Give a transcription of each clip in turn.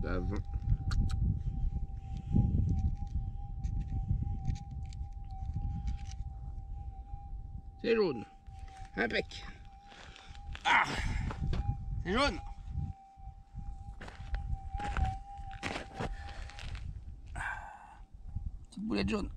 bave. C'est jaune. Impec. Ah, c'est jaune. Petite boulette jaune.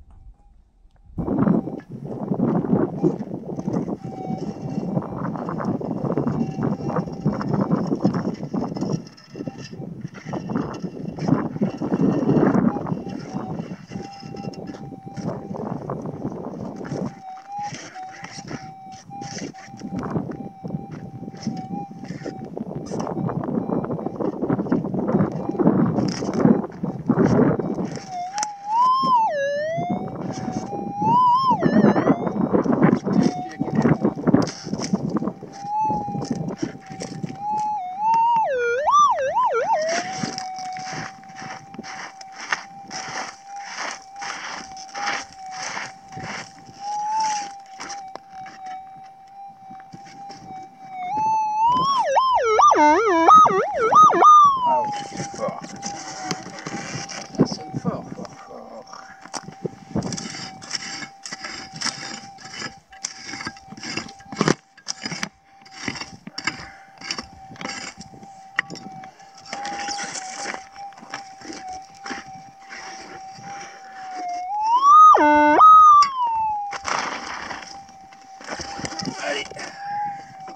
Allez,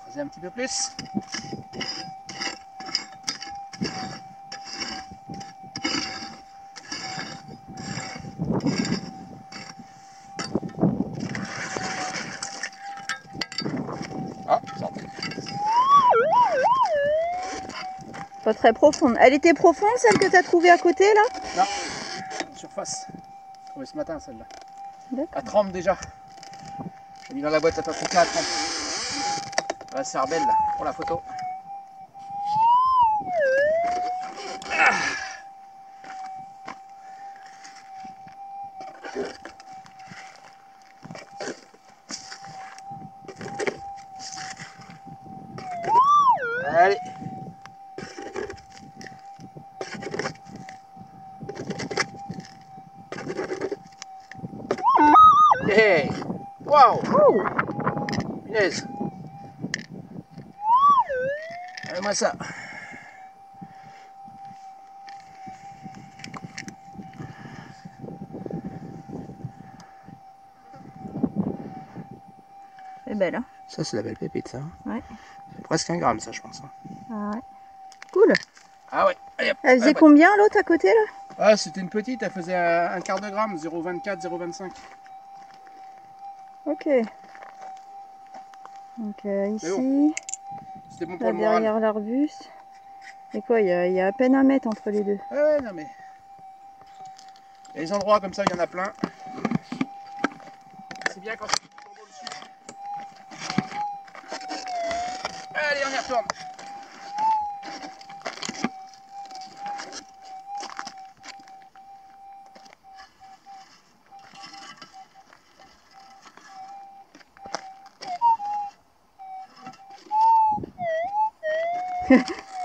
creuser un petit peu plus. Ah, sortez. Pas très profonde. Elle était profonde celle que tu as trouvée à côté là? Non, surface. Trouvée ce matin celle-là. D'accord. Elle trempe déjà. J'ai mis dans la boîte à paprika, elle trempe. Voilà, c'est rebelle là, pour la photo. Ah. Allez. Hey. Waouh. Punaise. Regardez-moi ça. C'est belle hein? Ça c'est la belle pépite ça. Ouais. C'est presque 1 gramme ça je pense. Ah ouais. Cool. Ah ouais. Allez, hop. Elle faisait combien l'autre à côté là? Ah c'était une petite, elle faisait un quart de gramme, 0,24, 0,25. Ok. Donc ici, bon, c'était bon pour là le moral. derrière l'arbuste. Et quoi, il y a à peine 1 mètre entre les deux. Ah ouais, non mais... Il y a des endroits comme ça, il y en a plein. C'est bien quand c'est tombe au-dessus. Allez, on y retourne.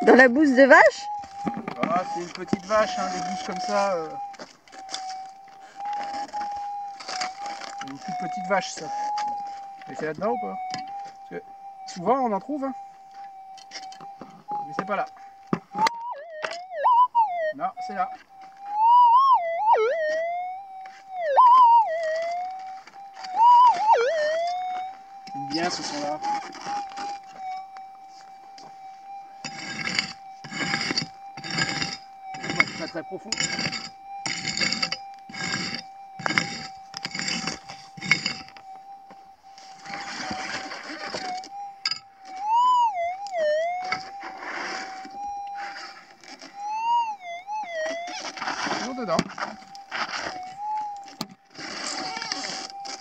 Dans la bouse de vache? Ah, c'est une petite vache, hein, des bouches comme ça. Une toute petite vache, ça. Mais c'est là-dedans ou pas? Parce que souvent on en trouve, hein. Mais c'est pas là. Non, c'est là. J'aime bien ce son-là. C'est pas très profond. Dedans.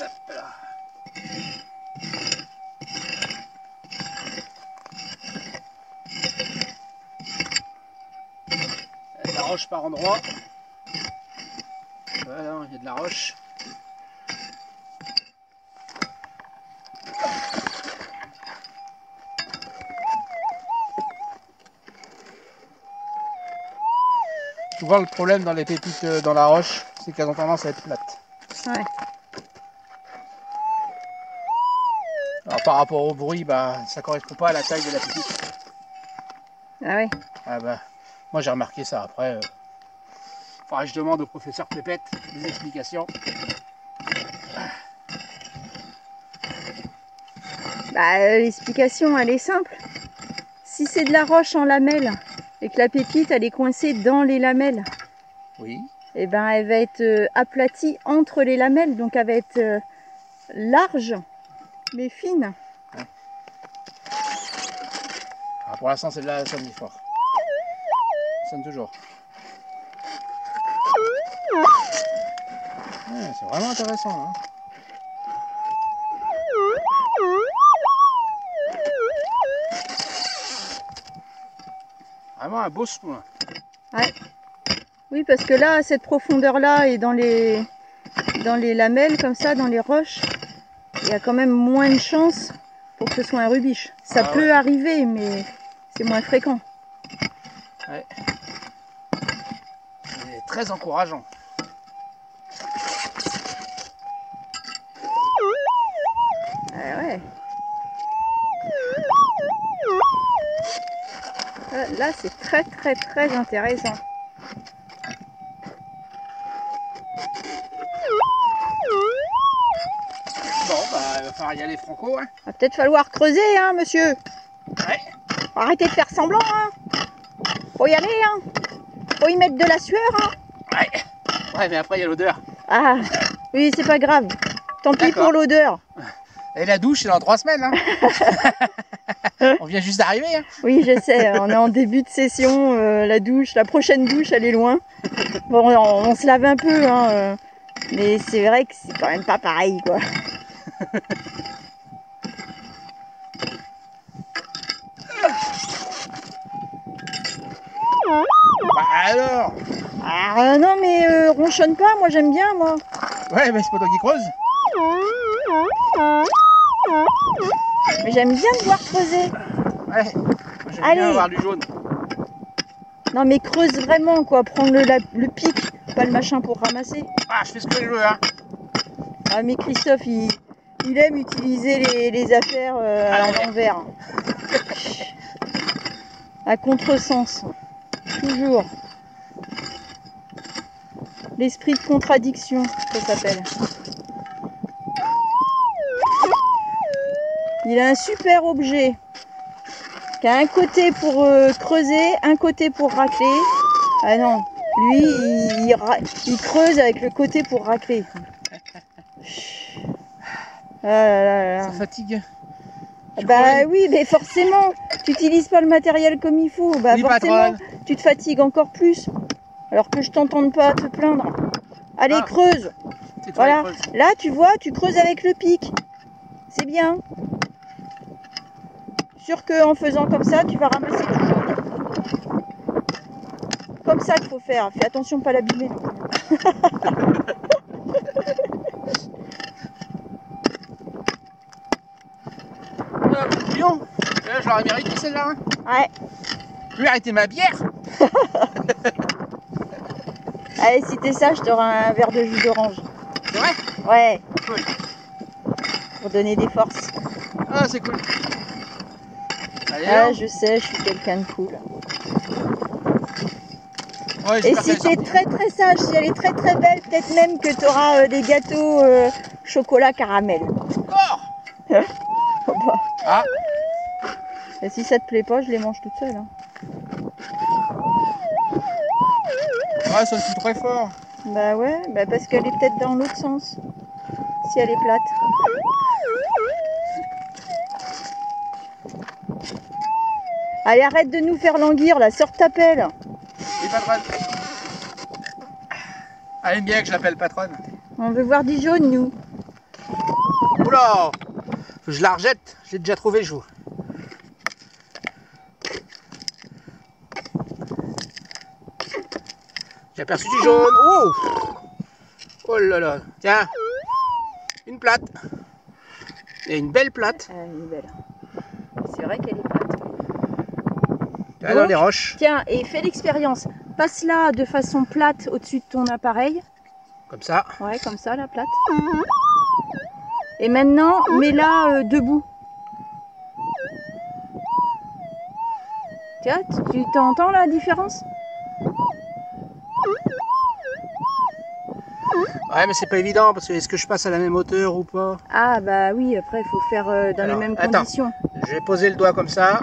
Hop là. Il y a de la roche par endroit. Voilà, il y a de la roche. souvent le problème dans les pépites dans la roche, c'est qu'elles ont tendance à être plates. Ouais. Alors par rapport au bruit, bah, ça correspond pas à la taille de la pépite. Ah ouais. Ah bah, moi j'ai remarqué ça. Après, faudra que je demande au professeur Pépette des explications. Bah, l'explication, elle est simple. Si c'est de la roche en lamelles et que la pépite, elle est coincée dans les lamelles, Oui. et ben elle va être aplatie entre les lamelles, donc elle va être large mais fine. Ouais. Alors pour l'instant, celle-là, elle sonne fort. Elle sonne toujours. Ouais, c'est vraiment intéressant. Hein. Vraiment un beau son. Hein. Ouais. Oui, parce que là, à cette profondeur-là et dans les lamelles, comme ça, dans les roches, il y a quand même moins de chances pour que ce soit un rubiche. Ça peut arriver, mais c'est moins fréquent. Ouais. C'est très encourageant. Ouais. Là, c'est très intéressant. Bon, bah, il va falloir y aller franco. Hein. Va peut-être falloir creuser, hein, monsieur. Ouais. Arrêtez de faire semblant, hein. Faut y aller, hein. Faut y mettre de la sueur, hein. Ouais. Ouais, mais après, il y a l'odeur. Ah, oui, c'est pas grave. Tant pis pour l'odeur. Et la douche, c'est dans 3 semaines. Hein. On vient juste d'arriver. Hein. Oui, je sais, on est en début de session. La douche, la prochaine douche, elle est loin. Bon, on se lave un peu, hein, mais c'est vrai que c'est quand même pas pareil, quoi. Bah alors. Ah non, mais ronchonne pas, moi j'aime bien, moi. Ouais, mais c'est pas toi qui creuse. Mais j'aime bien te voir creuser. Ouais, j'aime bien avoir du jaune. Non mais creuse vraiment, quoi, prendre le pic, pas le machin pour ramasser. Ah, je fais ce que je veux, hein. Ah mais Christophe, il aime utiliser les affaires à l'envers. À contresens. Toujours. L'esprit de contradiction, ça s'appelle. Il a un super objet qui a un côté pour creuser, un côté pour racler. Ah non, lui, il creuse avec le côté pour racler. Ah là là là. Ça fatigue. Bah oui, mais forcément, tu n'utilises pas le matériel comme il faut. Bah oui, forcément, patronne. Tu te fatigues encore plus. Alors que je t'entende pas te plaindre. Allez, creuse. Voilà. Là, tu vois, tu creuses avec le pic. C'est bien. Sûr qu'en faisant comme ça, tu vas ramasser du jaune. Comme ça qu'il faut faire. Fais attention de pas l'abîmer. Bouillon. Je l'aurais mérité celle-là. Hein. Ouais. Je vais arrêter ma bière. Allez, si t'es sage, t'auras un verre de jus d'orange. C'est vrai? Ouais. Cool. Pour donner des forces. Ah, c'est cool. Allez, ah, je sais, je suis quelqu'un de cool. Ouais, et si t'es très sage, si elle est très belle, peut-être même que t'auras des gâteaux chocolat caramel. Encore. Ah. Et si ça te plaît pas, je les mange toute seule. Hein. Ouais, ça sonne très fort. Bah ouais, bah parce qu'elle est peut-être dans l'autre sens. Si elle est plate. Allez, arrête de nous faire languir là, sors ta pelle. Oui, patronne. Elle aime bien que je l'appelle patronne. On veut voir du jaune, nous. Oula, je la rejette, je l'ai déjà trouvé, je vous. J'ai aperçu du jaune. Oh, oh là là. Tiens, une plate. Et une belle plate. Une belle. C'est vrai qu'elle est plate. Là, dans les roches. Tiens, et fais l'expérience. passe-la de façon plate au-dessus de ton appareil. Comme ça. Ouais, comme ça, la plate. Et maintenant, mets-la debout. Tiens, tu t'entends la différence? Ouais, mais c'est pas évident parce que est-ce que je passe à la même hauteur ou pas? Ah bah oui, après il faut faire dans Alors, les mêmes attends. conditions. Je vais poser le doigt comme ça.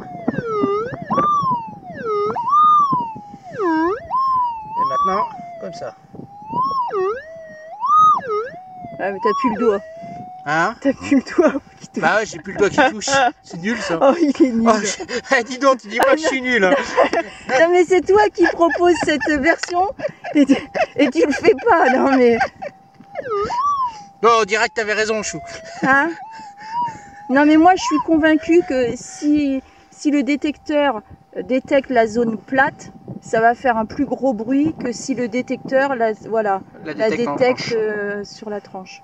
Et maintenant, comme ça. Ah mais t'as plus le doigt. Hein? T'as plus le doigt. Bah ouais, j'ai plus le doigt qui touche. C'est nul ça. Oh, il est nul. Oh, dis donc, tu dis pas que je suis nul. Hein. Non mais c'est toi qui proposes cette version et tu le fais pas. Non mais... Bon, on dirait que t'avais raison, Chou. Hein? Non mais moi je suis convaincue que si le détecteur détecte la zone plate, ça va faire un plus gros bruit que si le détecteur la détecte sur la tranche.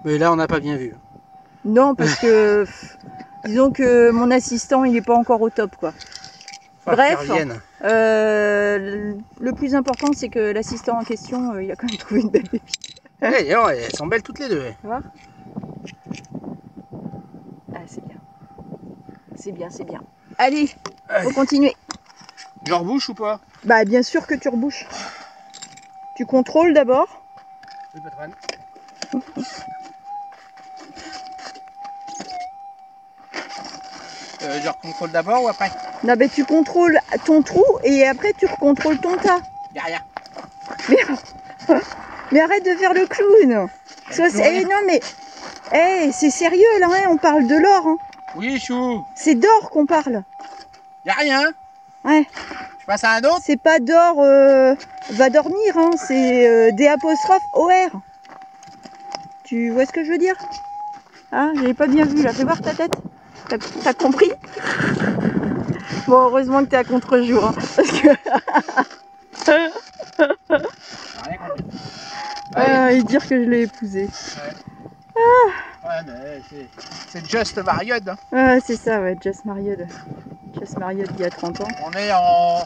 Mais là, on n'a pas bien vu. Non, parce que disons que mon assistant il n'est pas encore au top quoi. Bref, le plus important c'est que l'assistant en question il a quand même trouvé une belle pépite. Hey, non, elles sont belles toutes les deux. Tu vois? Ah, c'est bien. C'est bien, c'est bien. Allez, faut continuer. Je rebouche ou pas? Bah bien sûr que tu rebouches. Tu contrôles d'abord. Oui, patronne. Je recontrôle d'abord ou après? Non mais tu contrôles ton trou et après tu recontrôles ton tas. Y'a rien. Mais arrête de faire le clown. Non mais, c'est sérieux là, hein, on parle de l'or. Hein. Oui, Chou. C'est d'or qu'on parle. Y'a rien. Ouais. Je passe à un autre? C'est pas d'or, va dormir, hein. C'est D'_OR. Tu vois ce que je veux dire? Ah, j'avais pas bien vu là, fais voir ta tête. T'as compris? Bon, heureusement que t'es à contre-jour. Hein, parce que... Rien compris. et dire que je l'ai épousé. Ouais. Ah. Ouais, mais c'est Just Marriott. Hein. Ah, c'est ça, ouais, Just Marriott. Just Marriott il y a 30 ans. On est en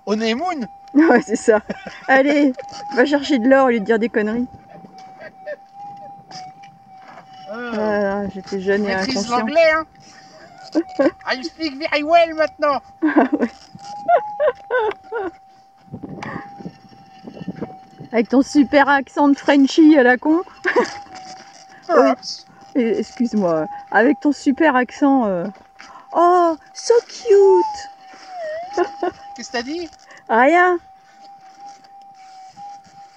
honeymoon. Ouais, c'est ça. Allez, va chercher de l'or au lieu de dire des conneries. Ah, j'étais jeune et Maîtrise inconscient. l'anglais, hein. I speak very well maintenant. Ah, ouais. Avec ton super accent de Frenchie à la con. Excuse-moi. Avec ton super accent. Oh, so cute. Qu'est-ce que t'as dit? Rien.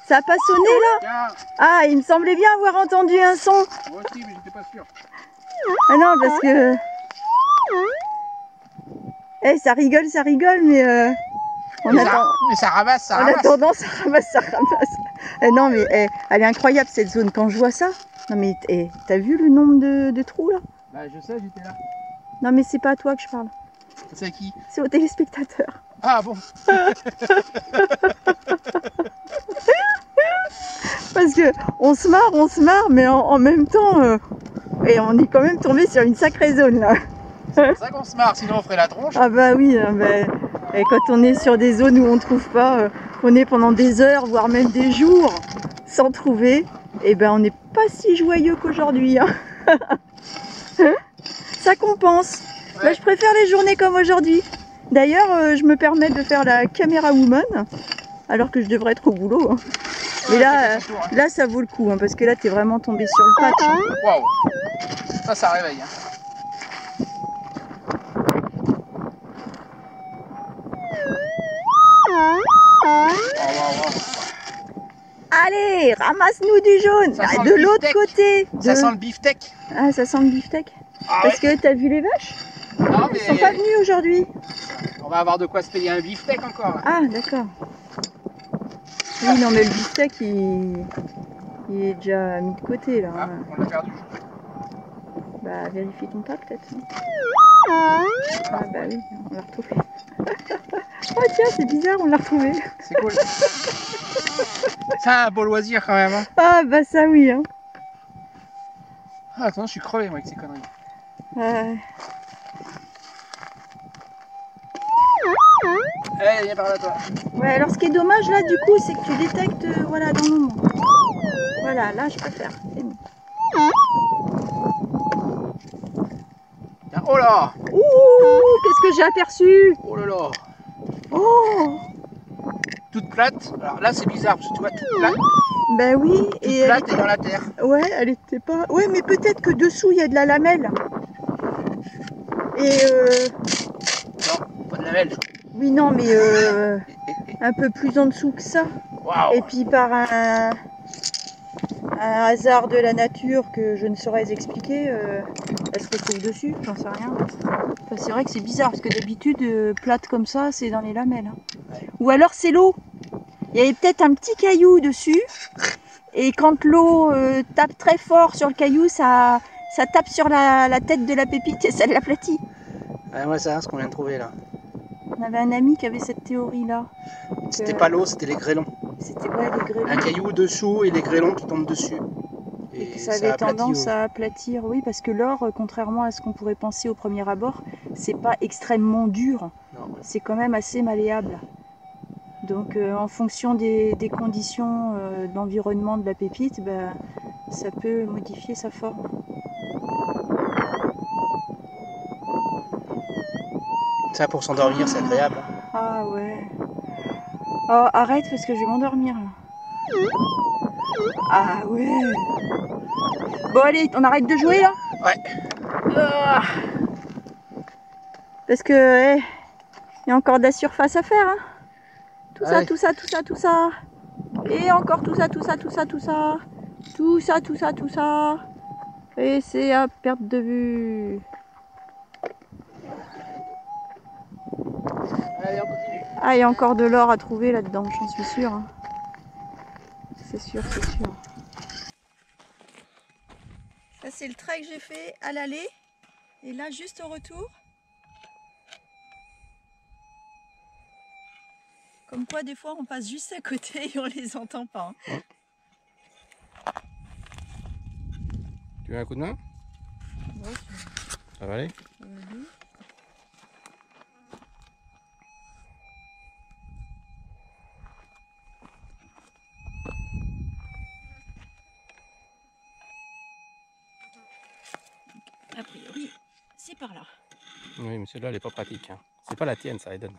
Ça a pas sonné là? Tiens. Ah, il me semblait bien avoir entendu un son. Moi aussi, mais j'étais pas sûr. Ah non, parce que... ça rigole, mais... Mais ça ramasse, ça ramasse. En attendant, ça ramasse. Non, mais elle est incroyable cette zone. Quand je vois ça... Non, mais t'as vu le nombre de trous là? Bah, je sais, j'étais là. Non, mais c'est pas à toi que je parle. C'est à qui? C'est aux téléspectateurs. Ah bon. Parce que on se marre, mais en même temps, et on est quand même tombé sur une sacrée zone là. C'est pour ça qu'on se marre, sinon on ferait la tronche. Ah bah oui, et quand on est sur des zones où on ne trouve pas, qu'on est pendant des heures, voire même des jours, sans trouver, et ben on n'est pas si joyeux qu'aujourd'hui. Hein. Ça compense. Ouais. Bah, je préfère les journées comme aujourd'hui. D'ailleurs, je me permets de faire la caméra woman, alors que je devrais être au boulot. Hein. Mais là, là, ça vaut le coup, hein, parce que là, t'es vraiment tombé sur le patch. Hein. Waouh, ça réveille. Hein. Allez, ramasse-nous du jaune. De l'autre côté. Ça sent le beefsteak. Ah, ça sent le beefsteak. Parce que t'as vu les vaches? Non, mais... Ils sont pas venus aujourd'hui. On va avoir de quoi se payer un beefsteak encore. Là. Ah, d'accord. Oui, non, mais le beefsteak, il est déjà mis de côté là. Ah, on l'a perdu. Bah, vérifie ton tas peut-être. Ah, bah oui, on l'a retrouvé. Oh tiens, c'est bizarre, on l'a retrouvé. C'est cool. C'est un beau loisir quand même. Hein. Ah, bah ça oui. Hein. Ah, attends, je suis crevé moi avec ces conneries. Allez, viens par là, toi. Ouais, alors ce qui est dommage là, du coup, c'est que tu détectes, voilà, dans le moment. Voilà, là, je préfère. C'est mieux. Tiens, oh là! Ouh, qu'est-ce que j'ai aperçu! Oh là là! Oh! Toute plate. Alors là, c'est bizarre, parce que tu vois, toute plate. Ben oui, Toute et elle plate était... et dans la terre. Ouais, elle était pas... Ouais, mais peut-être que dessous, il y a de la lamelle. Et Non, pas de lamelle. oui, non, mais un peu plus en dessous que ça. Waouh! Et puis par un hasard de la nature que je ne saurais expliquer, elle se retrouve dessus, j'en sais rien. Enfin, c'est vrai que c'est bizarre, parce que d'habitude, plate comme ça, c'est dans les lamelles. Ouais. Ou alors c'est l'eau. Il y avait peut-être un petit caillou dessus, et quand l'eau tape très fort sur le caillou, ça tape sur la tête de la pépite et ça l'aplatit. Ouais, moi, c'est ce qu'on vient de trouver là. On avait un ami qui avait cette théorie-là. C'était pas l'eau, c'était les grêlons. C'était ouais, les grêlons. Un caillou dessous et les grêlons qui tombent dessus. Et que ça avait aplatit, tendance ouais. à aplatir, oui, parce que l'or, contrairement à ce qu'on pourrait penser au premier abord, c'est pas extrêmement dur. Non. C'est quand même assez malléable. Donc en fonction des conditions d'environnement de la pépite, ben, ça peut modifier sa forme. Ça, pour s'endormir, c'est agréable. Ah ouais. Oh, arrête parce que je vais m'endormir là. Ah ouais. Bon allez, on arrête de jouer là? Ouais. Ah. Parce que il y a encore de la surface à faire. Hein. Tout ça, Ouais. tout ça, tout ça, tout ça. Et encore tout ça, tout ça, tout ça, tout ça. Tout ça, tout ça, tout ça. Et c'est à perte de vue. Allez, on continue. Ah, il y a encore de l'or à trouver là-dedans, j'en suis sûre. Hein. C'est sûr, c'est sûr. Ça, c'est le trait que j'ai fait à l'aller. Et là, juste au retour. Comme quoi, des fois, on passe juste à côté et on les entend pas. Hein. Tu veux un coup de main? Ouais, Ça va aller? a priori, c'est par là. Oui, mais celle-là, elle est pas pratique. Hein. C'est pas la tienne, ça, Eden.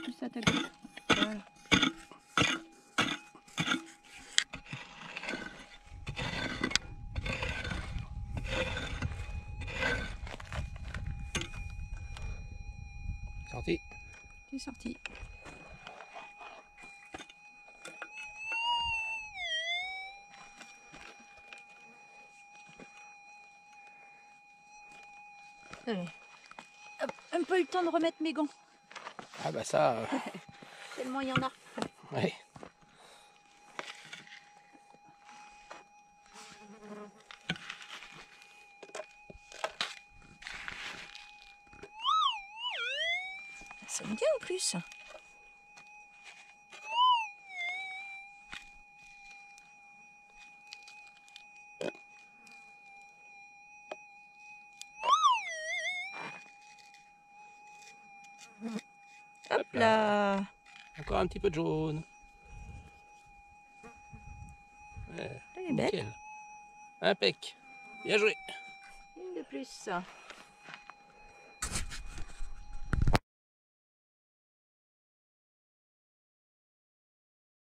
Plus à ta gauche. Voilà. Sorti. C'est sorti. Allez. Hop, un peu eu le temps de remettre mes gants. Ah bah ça... Tellement il y en a. Ouais. Ça sonne bien en plus. Hop là. Encore un petit peu de jaune. Ouais, Elle est belle. nickel. Impec. Bien joué. Une de plus.